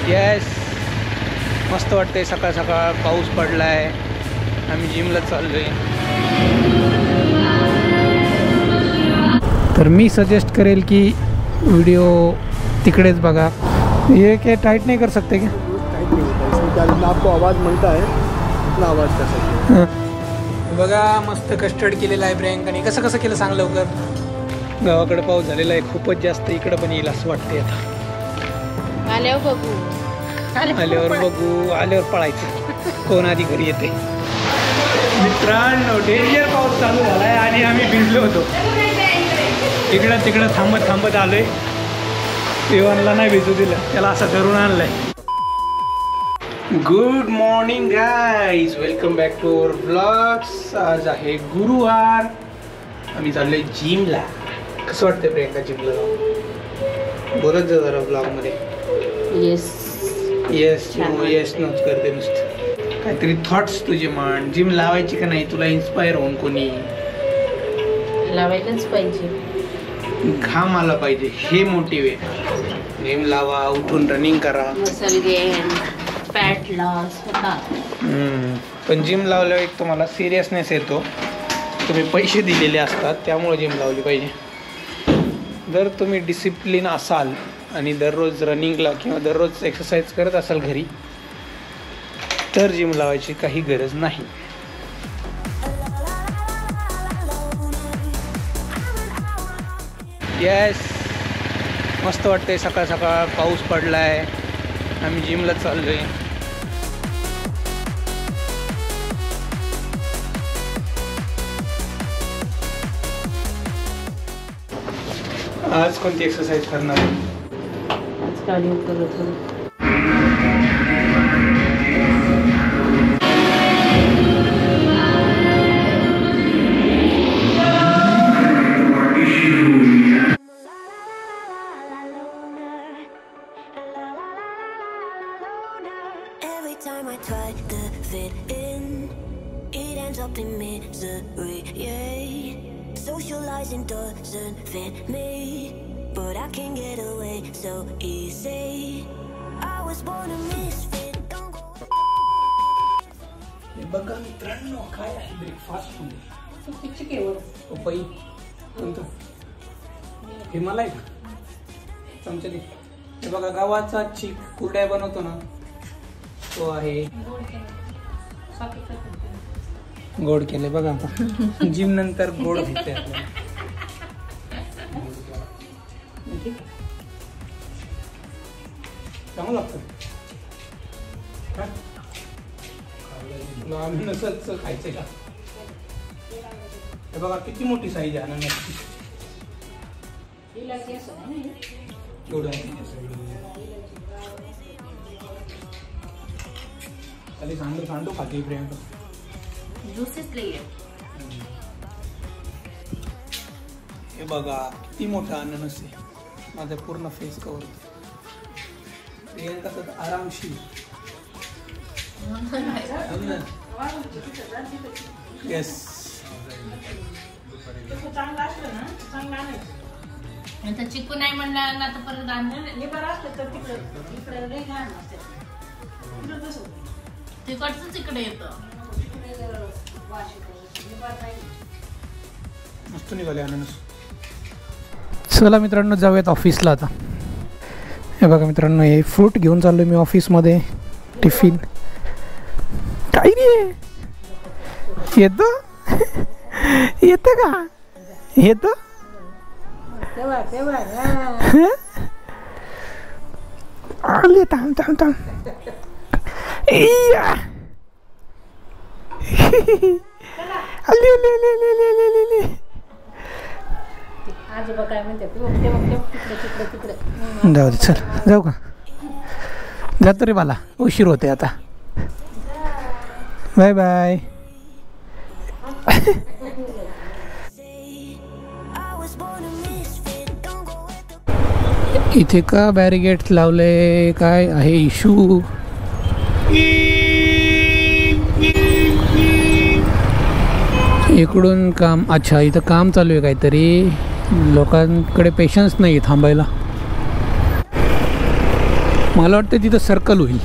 Yes, मस्त वाटते. सकाळ सकाळ पाऊस पडला आहे. आम्ही जिमला चाललो आहे. तर मी सजेस्ट करेल की व्हिडिओ तिकडेच बघा. ये क्या टाइट नहीं कर सकते क्या? टाइट नहीं होता इसमें, आपको आवाज़ मिलता है ना, आवाज़ कर सकते. बघा मस्त कस्टर्ड केलेलं आहे प्रियंकाने. कसं कसं केलं सांग लवकर. गावाकडे पाऊस झालेला आहे खूपच जास्त, इकडं पण येईल असं वाटते. आता आल्यावर बघू, आल्यावर पळायचं कोण आधी घरी येते. मित्रांनो डेंजर पाऊस चालू झाला आहे आणि आम्ही भिजलो होतो. इकडं तिकडं थांबत थांबत आलोय. इव्हनला नाही भिजू दिलं, त्याला असं धरून आणलंय. Good morning guys, welcome back to our blogs. आज आहे गुरुवार. आम्ही चाललोय जिमला. कसं वाटतंय प्रियंका जिमला जाऊन? बोलत जा जरा ब्लॉगमध्ये. येस येस येस नोच करते नुसतं. काहीतरी थॉट्स तुझे मान. जिम लावायची का नाही? तुला इन्स्पायर होऊन कोणी लावायलाच पाहिजे. घाम आला पाहिजे, हे मोटिवेट. जिम लावा, उठून रनिंग करा, मसल गेन, फॅट लॉस होतात. पण जिम लावल्यावर एक तुम्हाला सिरियसनेस येतो. तुम्ही पैसे दिलेले असतात, त्यामुळे जिम लावली पाहिजे. जर तुम्ही डिसिप्लिन असाल आणि दररोज रनिंगला किंवा दररोज एक्सरसाइज करत असाल घरी, तर जिम लावायची काही गरज नाही. येस, मस्त वाटते. सकाळ सकाळ पाऊस पडला आहे. आम्ही जिमला चाललो आहे. आज कोणती एक्सरसाइज करणार आहे? आज कार्डिओ करत होतो. Time I try to fit in, it ends up in misery, yeah. Socializing doesn't fit me, but I can get away so easy. I was born a misfit, don't go. हे बघा मित्रांनो, काय आहे breakfast मध्ये? चिकेवर पपई कोणतं? हिमालय का? चमचे दे. हे बघा गव्हाचा चीक कुरड्या बनवतो ना, तो आहे. गोड केले बघा. आता जिम नंतर गोड घेते आपल्याला. चांगलं लागतं. आम्ही नसच खायचंय का? हे बघा किती मोठी साईज आहे अननसची. खाली सांडू सांडू खाते प्रियंका. ज्यूसेस लई. हे बघा किती मोठा अननस आहे. माझा पूर्ण फेस कव्हर. प्रियंका तर आरामशीर. येस, चिकू नाही म्हणलं ना तर परत आणलं बरं असतं तर तिकडे तिकडच इकडे येतं. मस्त निघाले अननस. चला मित्रांनो, जाऊयात ऑफिसला आता. हे बघा मित्रांनो, हे फ्रूट घेऊन चाललो मी ऑफिसमध्ये. टिफिन काय रे? येतो येतं का? येतं आले. थांब थांब थांब. जाऊ दे, चल जाऊ का? जातो रे, मला उशीर होते आता. Bye bye. इथे का बॅरिगेट लावले? काय आहे इशू? इकडून काम. अच्छा, इथं काम चालू आहे काहीतरी. लोकांकडे पेशन्स नाही थांबायला. मला वाटतं तिथं सर्कल होईल.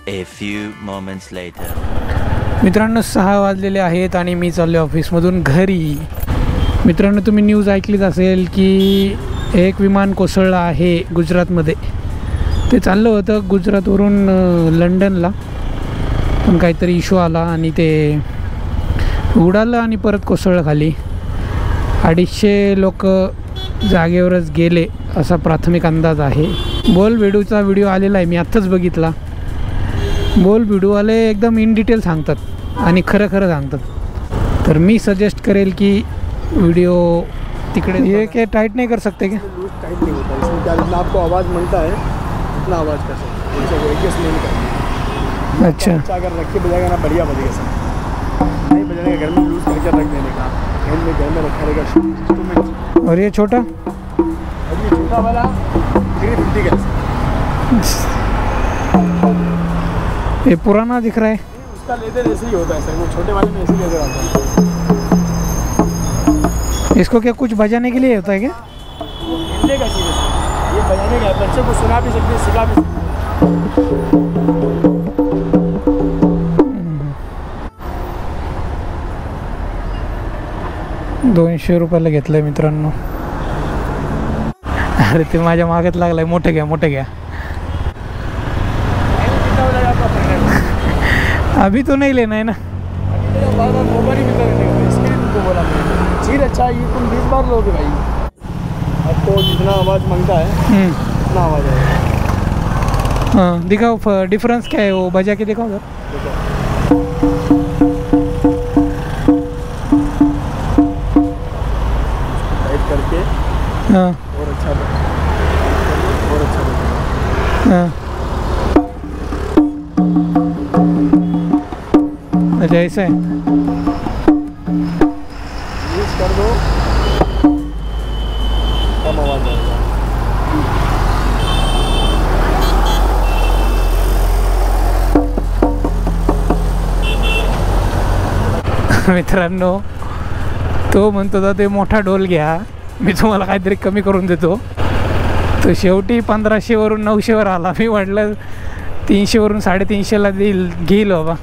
A few moments later. मित्रांनो 6 वाजलेले आहेत आणि मी चाललो ऑफिसमधून घरी. मित्रांनो तुम्ही न्यूज ऐकलीच असेल की एक विमान कोसळलं आहे गुजरातमध्ये. ते चाललं होतं गुजरातवरून लंडनला, पण काहीतरी इश्यू आला आणि ते उडालं आणि परत कोसळलं खाली. 250 लोक जागेवरच गेले असा प्राथमिक अंदाज आहे. बोल व्हिडिओचा व्हिडिओ आलेला आहे, मी आत्ताच बघितला. बोल व्हिडिओवाले एकदम इन डिटेल सांगतात आणि खरं खरं सांगतात. तर मी सजेस्ट करेल की व्हिडिओ तिकडे. ये क्या टाइट नहीं कर सकते क्या? लूज टाइट नहीं होता इसमें, क्या जितना आपको आवाज़ मिलता है उतना आवाज़ कर सकते हैं. एडजस्ट नहीं करना. अच्छा अगर रख के बजाएगा ना बढ़िया बजेगा सर. नहीं बजाने का घर में लूज करके रख देने का, घर में रखा रहेगा इंस्ट्रूमेंट. और ये छोटा अभी छोटा वाला ग्रिप हिंदी का ये पुराना दिख रहा है. उसका लेदर ऐसे ही होता है सर, वो छोटे वाले में ऐसे ही लेदर आता है. इसको क्या कुछ बजाने के लिए होता है क्या? वो खेलने का चीज़ है सर, ये बजाने का है. बच्चे को सुना भी सकते हैं, सिखा भी सकते हैं. 200 रुपयाला घेतलंय मित्रांनो. अरे ते माझ्या मागत लागलाय. मोठे घ्या मोठे घ्या. अभी तो नहीं लेना है ना. मोबाइल भी करेंगे इसके लिए तुमको बोला मैंने. चीज़ अच्छा है, ये तुम 20 बार लोगे भाई. आपको जितना आवाज़ मांगता है उतना आवाज़ आएगा. हाँ दिखाओ डिफरेंस क्या है, वो बजा के दिखाओ सर. टाइप करके हाँ और अच्छा और अच्छा. हाँ अच्छा ऐसा है. यूज कर दो, कम आवाज़ आएगा. मित्रांनो तो म्हणतो होता ते मोठा डोल घ्या, मी तुम्हाला काहीतरी कमी करून देतो. तो शेवटी 1500वरून 900वर आला. मी म्हटलं 300वरून 350ला घेईल बाबा,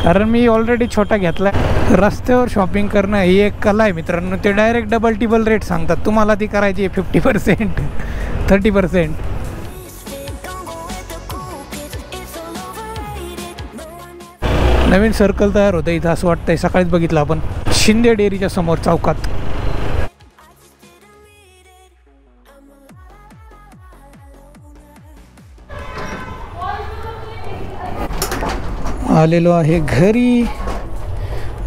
कारण मी ऑलरेडी छोटा घेतला. रस्त्यावर शॉपिंग करणं ही एक कला आहे मित्रांनो. ते डायरेक्ट डबल टिबल रेट सांगतात. तुम्हाला ती करायची आहे 50% 30%. नवीन सर्कल तयार होतं इथं असं वाटतंय. सकाळीच बघितलं आपण शिंदे डेअरीच्या समोर चौकात. आलेलो आहे घरी.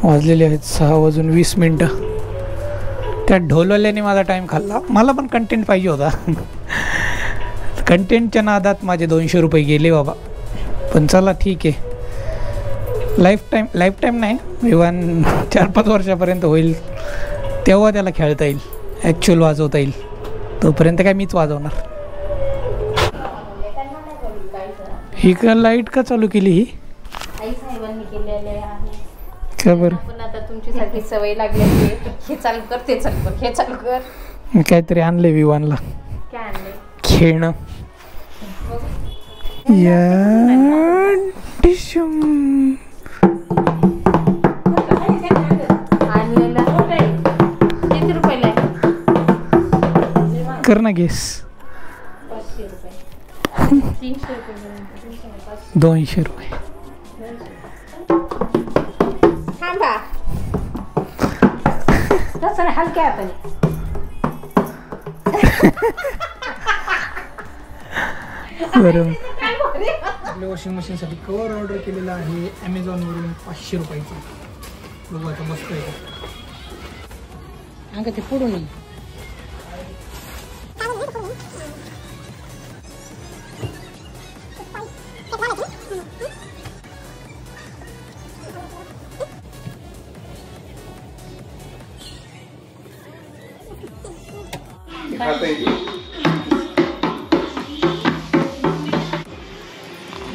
वाजलेले आहेत 6:20. त्या ढोलवाल्याने माझा टाईम खाल्ला. मला पण कंटेंट पाहिजे होता. कंटेंटच्या नादात माझे 200 रुपये गेले बाबा. पण चला ठीक आहे. लाईफ टाईम नाही, इव्हन 4-5 वर्षापर्यंत होईल तेव्हा त्याला खेळता येईल, ॲक्च्युअल वाजवता येईल. तोपर्यंत काय मीच वाजवणार. ही का लाईट का चालू केली ही? का बरं? पण आता तुमच्यासाठी सवय लागली आहे. हे चालू कर, ते चालू कर, हे चालू कर. काहीतरी आणले विवानला काय आणले? खेळणं. आणलेला किती रुपयाला आहे? कर ना गेस. 500 रुपये. 300 रुपये. 200 रुपये. थांबा. तसं नाही, हलक्या हाताने. बरोबर. काय आपल्या वॉशिंग मशीनसाठी कवर ऑर्डर केलेला आहे ॲमेझॉनवरून 500 रुपयाचा. बघू आता मस्त आहे. अंग ते पुढून ये.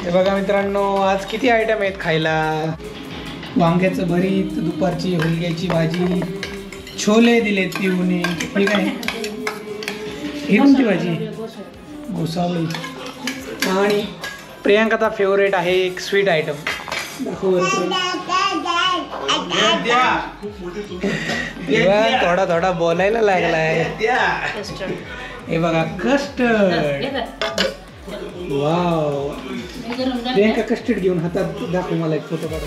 हे बघा मित्रांनो, आज किती आयटम आहेत खायला. वांग्याचं भरीत, दुपारची हुलग्याची भाजी, छोले दिलेत पिऊने. ही काय, ही कोणती भाजी? घोसावळी. आणि प्रियांकाचा फेवरेट आहे एक स्वीट आयटम. थोडा थोडा बोलायला लागलाय. हे बघा कस्टर्ड. वाव. प्रियांका कस्टर्ड घेऊन हातात दाखव मला एक फोटो काढा.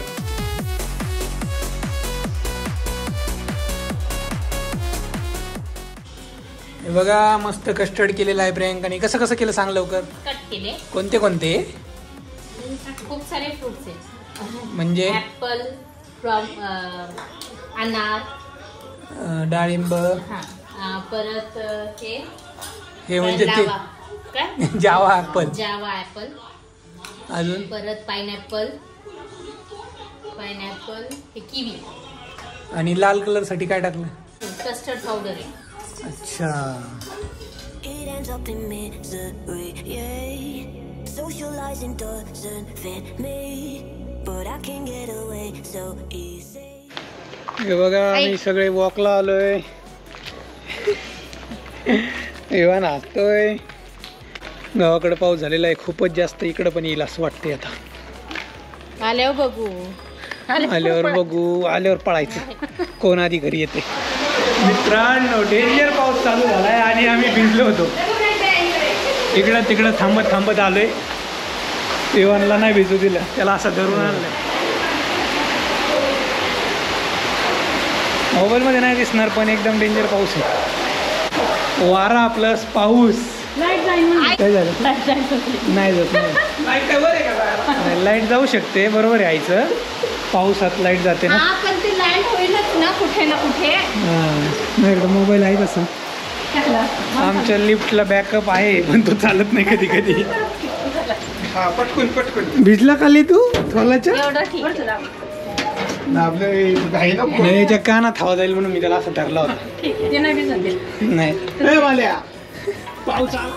हे बघा मस्त कस्टर्ड केलेलं आहे प्रियांकाने. कसं कसं केलं सांग लवकर. कट केले. कोणते कोणते. खूप सारे फ्रुट्स आहेत. म्हणजे ऍपल, अनार, डाळिंब. परत हे म्हणजे ते काय जावा ऍपल. जावा ऍपल. अजून परत पाइनएप्पल, हे किवी. आणि लाल कलर साठी काय टाकलं. कस्टर्ड पावडर आहे. अच्छा. It ends up in misery, yeah. Socializing doesn't fit me, but I can get away so easy. हे बघा आम्ही सगळे वॉकला आलोय. एव्हा नाचतोय. गावाकडे पाऊस झालेला आहे खूपच जास्त. इकडं पण येईल असं वाटतंय आता. आल्यावर बघू. आल्यावर पळायचं. कोण आधी घरी येते. मित्रांनो डेंजर पाऊस चालू झालाय आणि आम्ही भिजलो होतो. इकडं तिकडं थांबत आलोय. एव्हानला नाही भिजू दिलं. त्याला असं धरून आणलंय. मोबाईलमध्ये नाही दिसणार पण एकदम डेंजर पाऊस आहे. वारा प्लस पाऊस. काय झालं. नाही जात. लाईट जाऊ शकते बरोबर आहे. आईचं पावसात लाईट जाते ना. पण ते लाईट होईलच ना कुठे ना कुठे. माझ्याकडे मोबाईल आहे तसा. आमच्या लिफ्टला बॅकअप आहे पण तो चालत नाही कधी कधी. पटकून भिजला खाली तू थोलाच्या. याच्या कानात हवा जाईल म्हणून मी त्याला असं ठरला होता. नाही पाऊस आला.